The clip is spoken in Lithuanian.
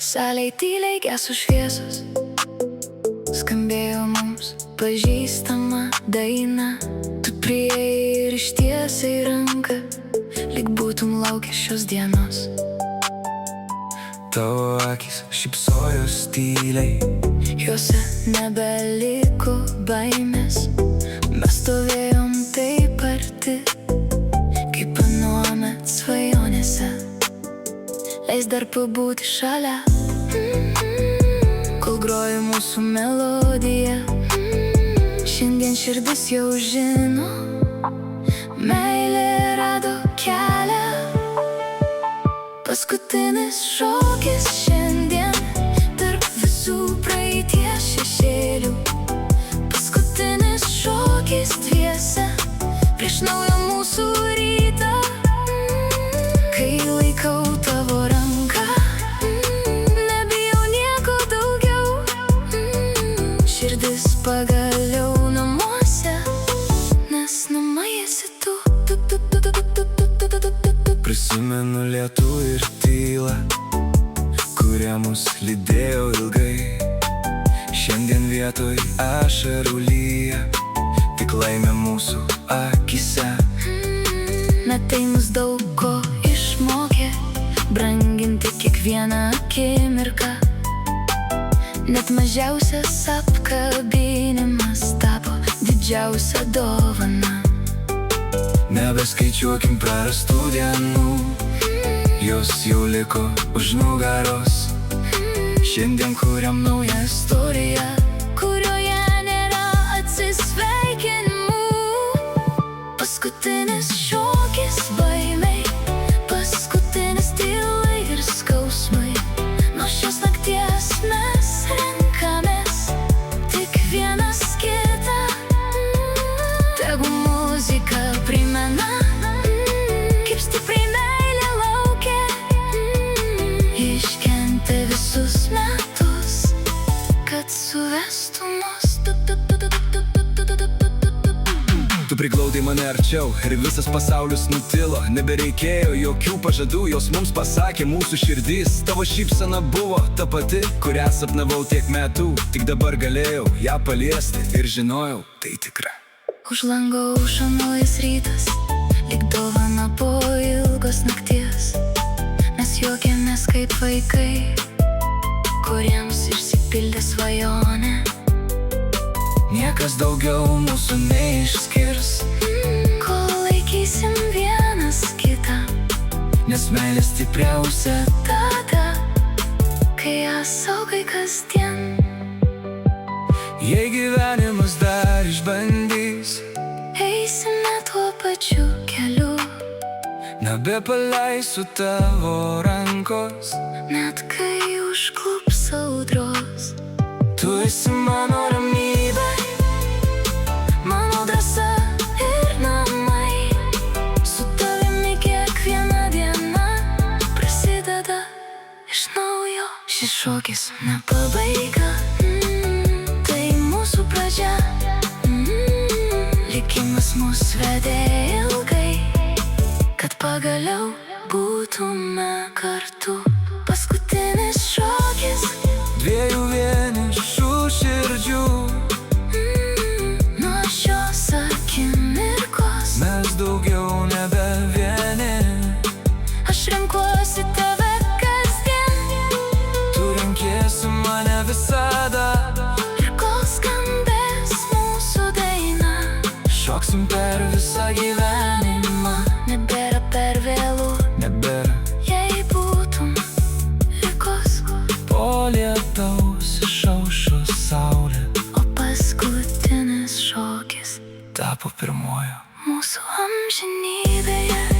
Salėj tyliai geso šviesos, skambėjo mums pažįstama daina. Tu priėjai ir ištiesai ranką, lyg būtum laukęs šios dienos. Tavo akys šypsojos tyliai, juose nebeliko baimės. Mes stovėjom taip arti, kaip anuomet svajonėse. Leis dar pabūti šalia, kol groja mūsų melodija. Šiandien širdis jau žino, meilė rado kelią. Paskutinis šokis šiandien tarp visų praeities šešėlių. Paskutinis šokis dviese prieš naują mūsų rytą. Kai laikau tavo ranką, nebijau nieko daugiau. Širdis pagaliau namuose, nes namai esi tu. Prisimenu lietų ir tylą, kurie mus lydėjo ilgai. Šiandien vietoj ašarų lyja, tik laimė mūsų akyse. Metai mus daug ko išmokė, branginti kiekvieną akimirką. Net mažiausias apkabinimas tapo didžiausia dovana. Nebeskaičiuokim prarastų dienų, jos jau liko už nugaros. Šiandien kuriam naują istoriją, kurioje nėra atsisveikinimų. Paskutinis šokis baimei, paskutinis tylai ir skausmai. Nuo šios nakties mes renkamės tik vienas kitą. Tegu muzika primena, kaip stipriai meilė laukia. Iškentė visus metus, kad suvestų mus. Tu priglaudai mane arčiau ir visas pasaulis nutilo. Nebereikėjo jokių pažadų, jos mums pasakė mūsų širdys. Tavo šypsena buvo ta pati, kurią sapnavau tiek metų. Tik dabar galėjau ją paliesti ir žinojau, tai tikra. Už lango aušo naujas rytas, lyg dovana po ilgos nakties. Mes juokėmės kaip vaikai, kuriems išsipildė svajonė. Niekas daugiau mūsų neišskirs, kol laikysim vienas kitą. nes meilė stipriausia Tada, kai ją saugai kasdien. Jei gyvenimas dar išbandys, Eisime tuo pačiu keliu, nebepaleisiu tavo rankos. net kai užklups audros. Tu esi mano ramybė, Mano drąsa ir namai. Su tavimi kiekviena diena prasideda iš naujo. Šis šokis ne pabaiga, tai mūsų pradžia. Likimas mus vedė ilgai, kad pagaliau būtume kartu. Paskutinis šokis dviejų vienišų širdžių. nuo šios akimirkos. Mes daugiau nebe vieni. Aš renkuosi tave kasdien, Tu renkiesi mane visada. ir kol skambės mūsų daina, Šoksim per visą gyvenimą. nebėra per vėlu, Nebėra jei būtum likus. po lietaus išaušo saulė, O paskutinis šokis tapo pirmojo. mūsų amžinybėje.